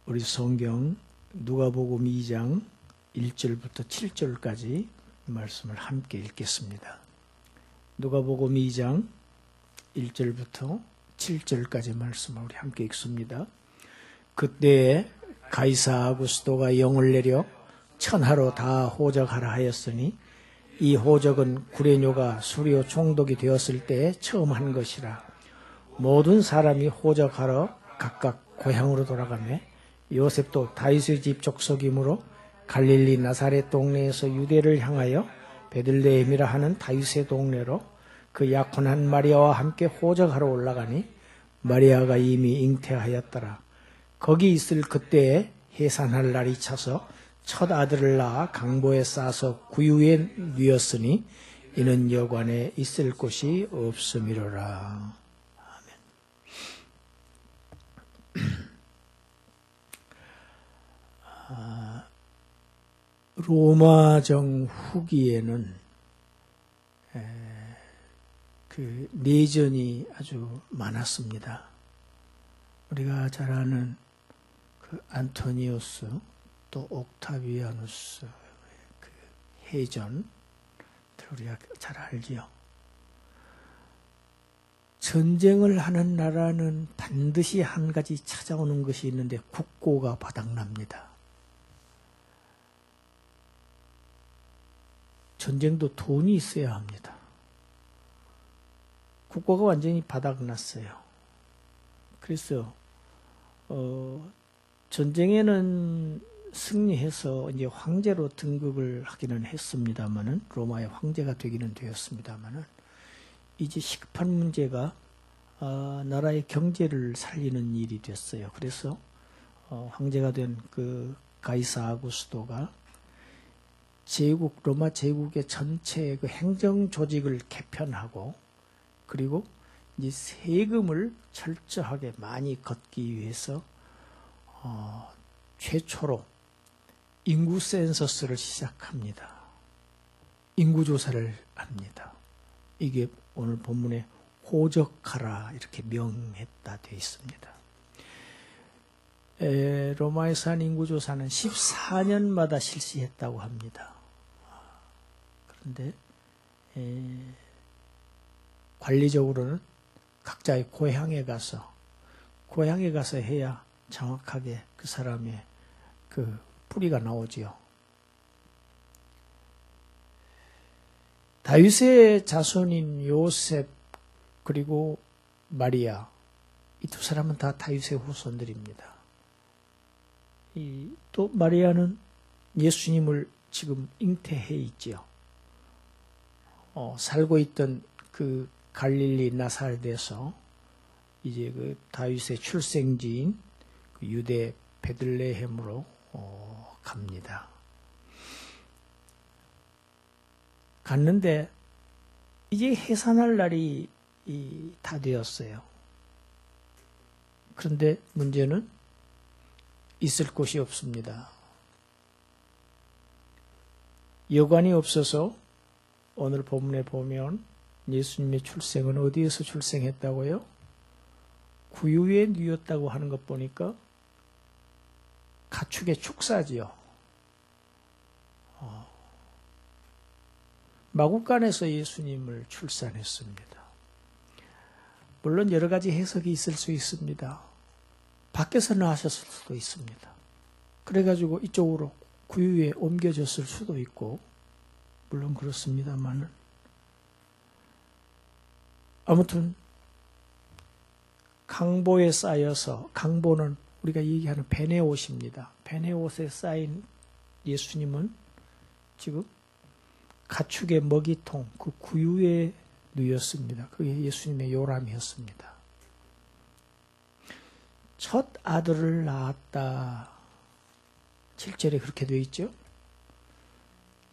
우리 성경 누가복음 2장 1절부터 7절까지 말씀을 함께 읽겠습니다. 누가복음 2장 1절부터 7절까지 말씀을 우리 함께 읽습니다. 그때에 가이사 아구스도가 영을 내려 천하로 다 호적하라 하였으니 이 호적은 구레뇨가 수료 총독이 되었을 때에 처음 한 것이라. 모든 사람이 호적하러 각각 고향으로 돌아가며 요셉도 다윗의 집 족속이므로 갈릴리 나사렛 동네에서 유대를 향하여 베들레헴이라 하는 다윗의 동네로 그 약혼한 마리아와 함께 호적하러 올라가니 마리아가 이미 잉태하였더라. 거기 있을 그때에 해산할 날이 차서 첫 아들을 낳아 강보에 싸서 구유에 뉘었으니 이는 여관에 있을 곳이 없음이로라. 로마정 후기에는 그 내전이 아주 많았습니다. 우리가 잘 아는 그 안토니우스 또 옥타비아누스 그 해전 우리가 잘 알지요. 전쟁을 하는 나라는 반드시 한 가지 찾아오는 것이 있는데 국고가 바닥납니다. 전쟁도 돈이 있어야 합니다. 국고가 완전히 바닥났어요. 그래서 전쟁에는 승리해서 이제 황제로 등극을 하기는 했습니다만은 로마의 황제가 되기는 되었습니다만은 이제 식판 문제가 나라의 경제를 살리는 일이 됐어요. 그래서 황제가 된 그 가이사 아구스도가 로마 제국의 전체 그 행정 조직을 개편하고 그리고 이제 세금을 철저하게 많이 걷기 위해서 최초로 인구 센서스를 시작합니다. 인구 조사를 합니다. 이게 오늘 본문에 호적하라 이렇게 명했다 되어 있습니다. 로마에서 한 인구조사는 14년마다 실시했다고 합니다. 그런데 관리적으로는 각자의 고향에 가서 해야 정확하게 그 사람의 그 뿌리가 나오지요. 다윗의 자손인 요셉 그리고 마리아 이 두 사람은 다 다윗의 후손들입니다. 또 마리아는 예수님을 지금 잉태해 있지요. 살고 있던 그 갈릴리 나사렛에서 이제 그 다윗의 출생지인 그 유대 베들레헴으로 갑니다. 갔는데 이제 해산할 날이 다 되었어요. 그런데 문제는 있을 곳이 없습니다. 여관이 없어서 오늘 본문에 보면 예수님의 출생은 어디에서 출생했다고요? 구유에 뉘었다고 하는 것 보니까 가축의 축사지요. 마구간에서 예수님을 출산했습니다. 물론 여러 가지 해석이 있을 수 있습니다. 밖에서 나셨을 수도 있습니다. 그래가지고 이쪽으로 구유에 옮겨졌을 수도 있고 물론 그렇습니다만 아무튼 강보에 쌓여서 강보는 우리가 얘기하는 베네옷입니다. 베네옷에 쌓인 예수님은 지금 가축의 먹이통 그 구유에 누였습니다. 그게 예수님의 요람이었습니다. 첫 아들을 낳았다. 7절에 그렇게 되어 있죠.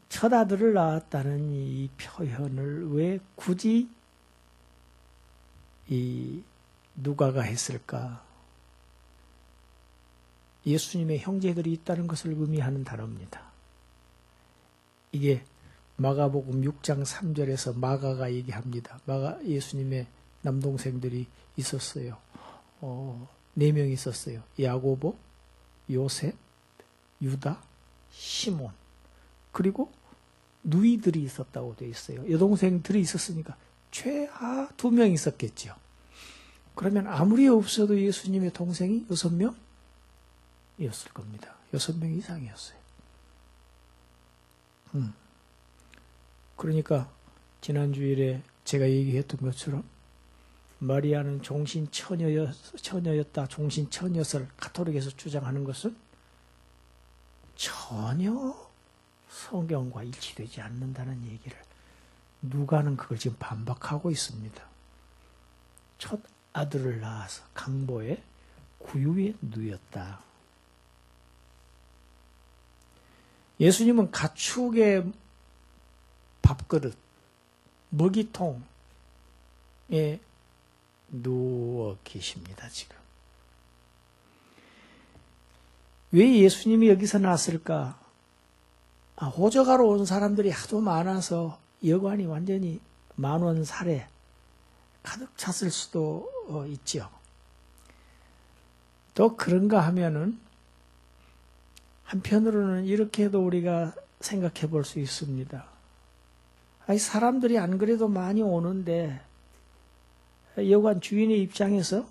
첫 아들을 낳았다는 이 표현을 왜 굳이 이 누가가 했을까? 예수님의 형제들이 있다는 것을 의미하는 단어입니다. 이게 마가복음 6장 3절에서 마가가 얘기합니다. 예수님의 남동생들이 있었어요. 4명 있었어요. 야고보, 요셉, 유다, 시몬, 그리고 누이들이 있었다고 되어 있어요. 여동생들이 있었으니까 최하 2명 있었겠죠. 그러면 아무리 없어도 예수님의 동생이 6명이었을 겁니다. 6명 이상이었어요. 그러니까 지난 주일에 제가 얘기했던 것처럼 마리아는 종신처녀였다, 종신처녀설 가톨릭에서 주장하는 것은 전혀 성경과 일치되지 않는다는 얘기를, 누가는 그걸 지금 반박하고 있습니다. 첫 아들을 낳아서 강보의 구유에 누였다. 예수님은 가축의 밥그릇, 먹이통에 누워 계십니다, 지금. 왜 예수님이 여기서 났을까? 호적하러 온 사람들이 하도 많아서 여관이 완전히 만원살에 가득 찼을 수도 있죠. 또 그런가 하면은 한편으로는 이렇게도 우리가 생각해 볼 수 있습니다. 사람들이 안 그래도 많이 오는데 여관 주인의 입장에서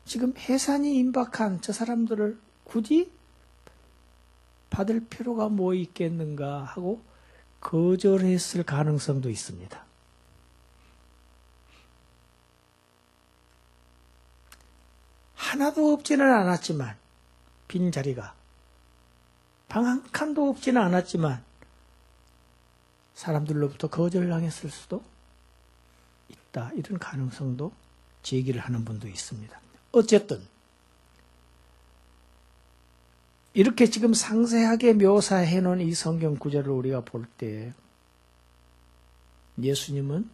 지금 해산이 임박한 저 사람들을 굳이 받을 필요가 뭐 있겠는가 하고 거절했을 가능성도 있습니다. 하나도 없지는 않았지만, 빈자리가 방 한 칸도 없지는 않았지만 사람들로부터 거절당했을 수도 있다. 이런 가능성도 제기를 하는 분도 있습니다. 어쨌든 이렇게 지금 상세하게 묘사해 놓은 이 성경 구절을 우리가 볼 때 예수님은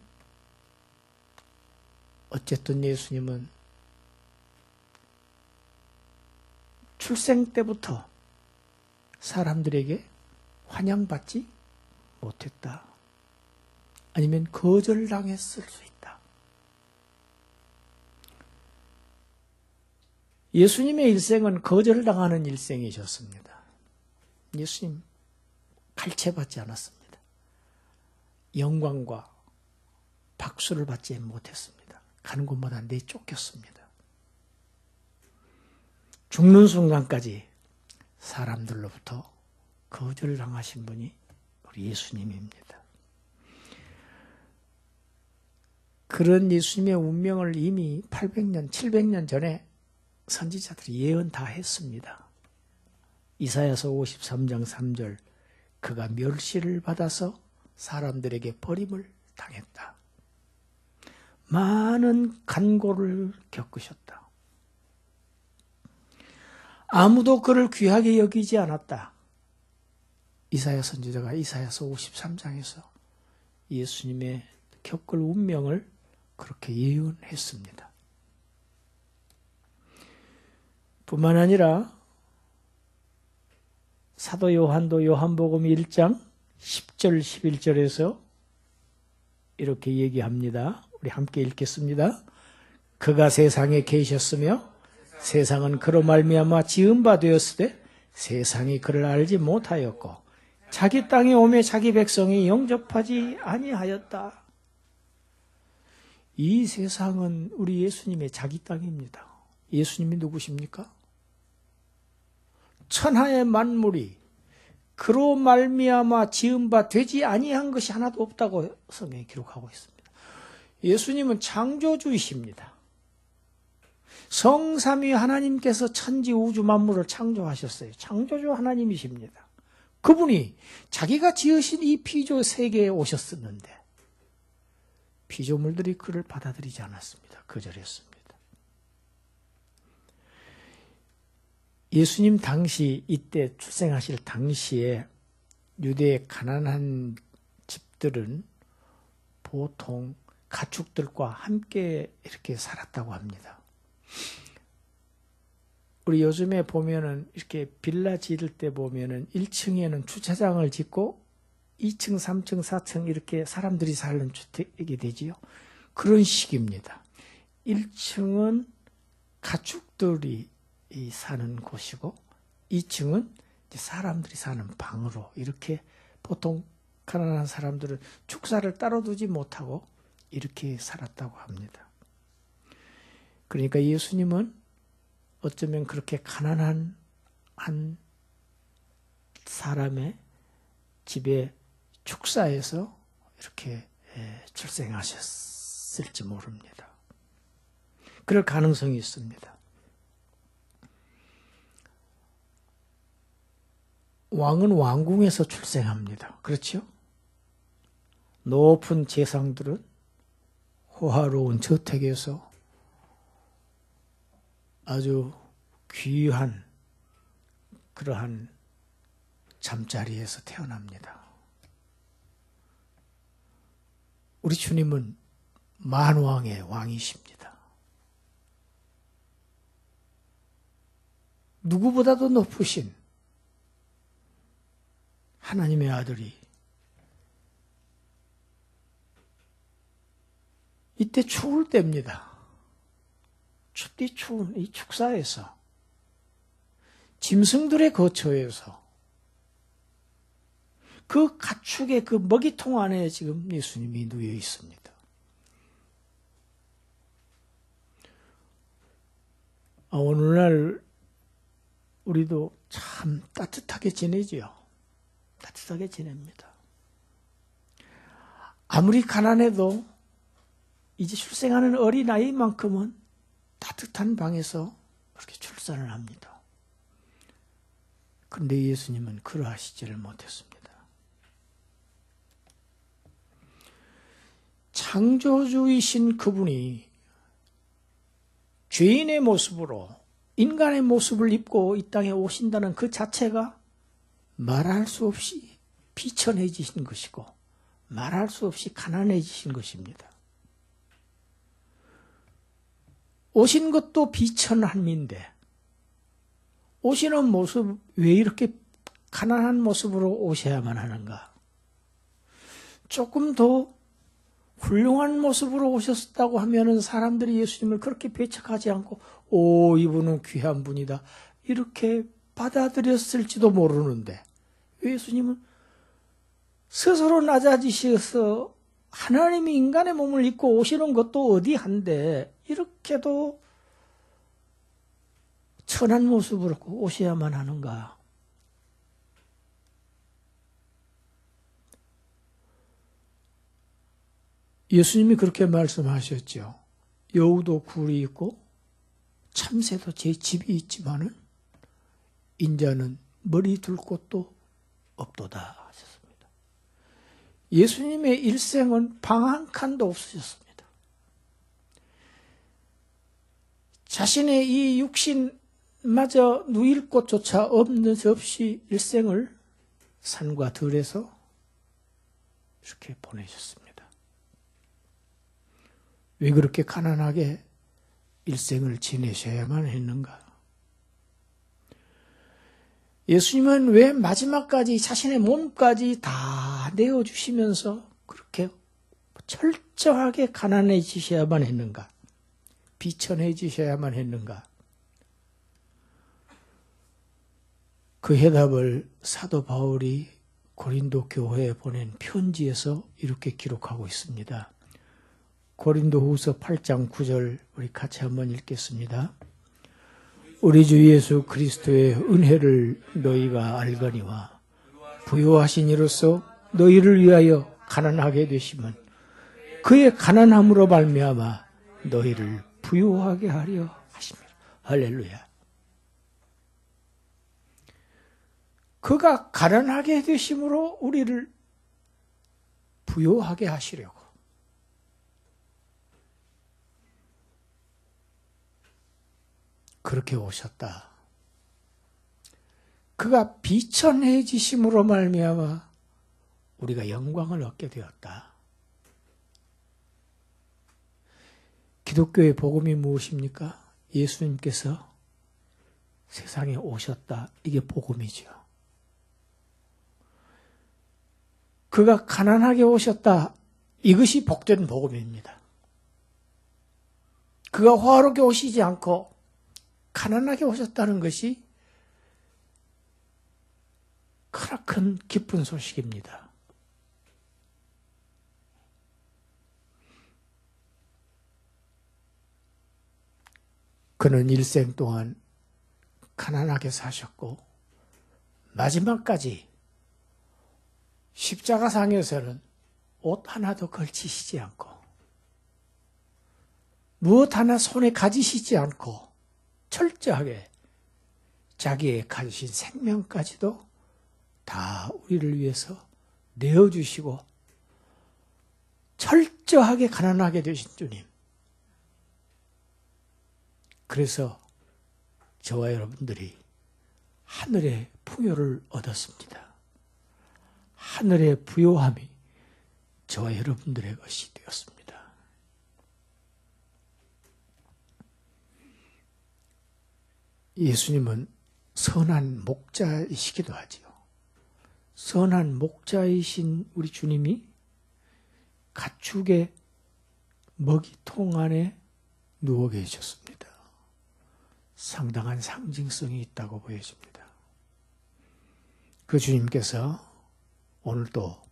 출생 때부터 사람들에게 환영받지 못했다. 아니면 거절당했을 수 있다. 예수님의 일생은 거절당하는 일생이셨습니다. 예수님 갈채받지 않았습니다. 영광과 박수를 받지 못했습니다. 가는 곳마다 내쫓겼습니다. 죽는 순간까지 사람들로부터 거절당하신 분이 우리 예수님입니다. 그런 예수님의 운명을 이미 800년, 700년 전에 선지자들이 예언 다 했습니다. 이사야서 53장 3절, 그가 멸시를 받아서 사람들에게 버림을 당했다. 많은 간고를 겪으셨다. 아무도 그를 귀하게 여기지 않았다. 이사야 선지자가 이사야서 53장에서 예수님의 겪을 운명을 그렇게 예언했습니다. 뿐만 아니라 사도 요한도 요한복음 1장 10절 11절에서 이렇게 얘기합니다. 우리 함께 읽겠습니다. 그가 세상에 계셨으며 세상은 그로 말미암아 지은 바 되었으되 세상이 그를 알지 못하였고 자기 땅에 오매 자기 백성이 영접하지 아니하였다. 이 세상은 우리 예수님의 자기 땅입니다. 예수님이 누구십니까? 천하의 만물이 그로 말미암아 지은 바 되지 아니한 것이 하나도 없다고 성경에 기록하고 있습니다. 예수님은 창조주이십니다. 성삼위 하나님께서 천지 우주 만물을 창조하셨어요. 창조주 하나님이십니다. 그분이 자기가 지으신 이 피조 세계에 오셨었는데 피조물들이 그를 받아들이지 않았습니다. 거절했습니다. 예수님 당시, 이때 출생하실 당시에 유대의 가난한 집들은 보통 가축들과 함께 이렇게 살았다고 합니다. 우리 요즘에 보면은 이렇게 빌라 지을 때 보면은 1층에는 주차장을 짓고 2층, 3층, 4층 이렇게 사람들이 사는 주택이 되지요. 그런 식입니다. 1층은 가축들이 사는 곳이고 2층은 사람들이 사는 방으로 이렇게 보통 가난한 사람들은 축사를 따로 두지 못하고 이렇게 살았다고 합니다. 그러니까 예수님은 어쩌면 그렇게 가난한 한 사람의 집에 축사해서 이렇게 출생하셨을지 모릅니다. 그럴 가능성이 있습니다. 왕은 왕궁에서 출생합니다. 그렇죠? 높은 재상들은 호화로운 저택에서 아주 귀한 그러한 잠자리에서 태어납니다. 우리 주님은 만왕의 왕이십니다. 누구보다도 높으신 하나님의 아들이 이때 추울 때입니다. 춥디 추운 이 축사에서 짐승들의 거처에서 그 가축의 그 먹이통 안에 지금 예수님이 누워 있습니다. 오늘날 우리도 참 따뜻하게 지내지요. 따뜻하게 지냅니다. 아무리 가난해도 이제 출생하는 어린아이만큼은 따뜻한 방에서 그렇게 출산을 합니다. 그런데 예수님은 그러하시지를 못했습니다. 창조주이신 그분이 죄인의 모습으로 인간의 모습을 입고 이 땅에 오신다는 그 자체가 말할 수 없이 비천해지신 것이고 말할 수 없이 가난해지신 것입니다. 오신 것도 비천함인데 오시는 모습 왜 이렇게 가난한 모습으로 오셔야만 하는가? 조금 더 훌륭한 모습으로 오셨다고 하면은 사람들이 예수님을 그렇게 배척하지 않고 오 이분은 귀한 분이다 이렇게 받아들였을지도 모르는데 예수님은 스스로 낮아지셔서 하나님이 인간의 몸을 입고 오시는 것도 어디 한데 이렇게도 천한 모습으로 오셔야만 하는가? 예수님이 그렇게 말씀하셨죠. 여우도 굴이 있고 참새도 제 집이 있지만은 인자는 머리 둘 곳도 없도다 하셨습니다. 예수님의 일생은 방 한 칸도 없으셨습니다. 자신의 이 육신마저 누일 곳조차 없는 없이 일생을 산과 들에서 이렇게 보내셨습니다. 왜 그렇게 가난하게 일생을 지내셔야만 했는가? 예수님은 왜 마지막까지 자신의 몸까지 다 내어주시면서 그렇게 철저하게 가난해지셔야만 했는가? 비천해지셔야만 했는가? 그 해답을 사도 바울이 고린도 교회에 보낸 편지에서 이렇게 기록하고 있습니다. 고린도후서 8장 9절 우리 같이 한번 읽겠습니다. 우리 주 예수 그리스도의 은혜를 너희가 알거니와 부요하신 이로써 너희를 위하여 가난하게 되심은 그의 가난함으로 말미암아 너희를 부요하게 하려 하십니다. 할렐루야. 그가 가난하게 되심으로 우리를 부요하게 하시려고 그렇게 오셨다. 그가 비천해지심으로 말미암아 우리가 영광을 얻게 되었다. 기독교의 복음이 무엇입니까? 예수님께서 세상에 오셨다. 이게 복음이죠. 그가 가난하게 오셨다. 이것이 복된 복음입니다. 그가 화롭게 오시지 않고 가난하게 오셨다는 것이 큰 기쁜 소식입니다. 그는 일생 동안 가난하게 사셨고 마지막까지 십자가상에서는 옷 하나도 걸치시지 않고 무엇 하나 손에 가지시지 않고 철저하게 자기의 가지신 생명까지도 다 우리를 위해서 내어주시고 철저하게 가난하게 되신 주님. 그래서 저와 여러분들이 하늘의 풍요를 얻었습니다. 하늘의 부요함이 저와 여러분들의 것이 되었습니다. 예수님은 선한 목자이시기도 하지요. 선한 목자이신 우리 주님이 가축의 먹이통 안에 누워 계셨습니다. 상당한 상징성이 있다고 보여집니다. 그 주님께서 오늘도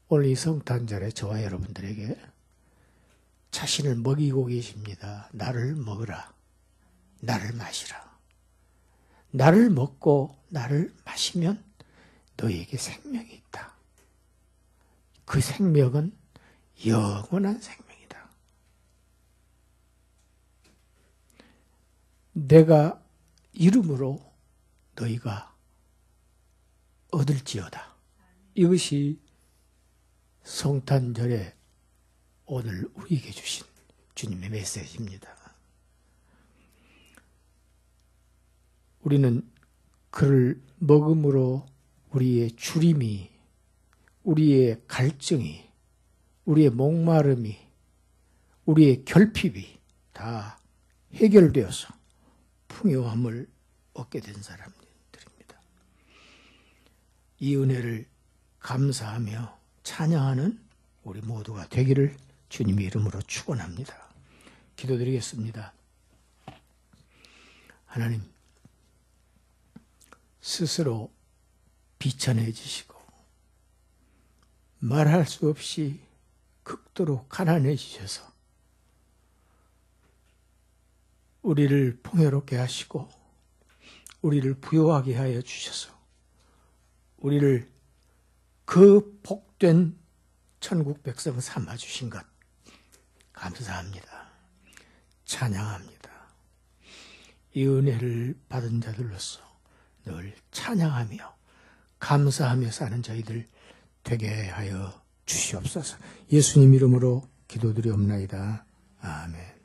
오늘 이 성탄절에 저와 여러분들에게 자신을 먹이고 계십니다. 나를 먹으라. 나를 마시라. 나를 먹고 나를 마시면 너에게 생명이 있다. 그 생명은 영원한 생명이다. 내가 이름으로 너희가 얻을지어다. 이것이 성탄절에 오늘 우리에게 주신 주님의 메시지입니다. 우리는 그를 먹음으로 우리의 주림이, 우리의 갈증이, 우리의 목마름이, 우리의 결핍이 다 해결되어서 풍요함을 얻게 된 사람들입니다. 이 은혜를 감사하며 찬양하는 우리 모두가 되기를 주님의 이름으로 축원합니다. 기도드리겠습니다. 하나님, 스스로 비천해지시고 말할 수 없이 극도로 가난해지셔서 우리를 풍요롭게 하시고 우리를 부요하게 하여 주셔서 우리를 그 복된 천국 백성 삼아주신 것 감사합니다. 찬양합니다. 이 은혜를 받은 자들로서 늘 찬양하며 감사하며 사는 저희들 되게 하여 주시옵소서. 예수님 이름으로 기도드리옵나이다. 아멘.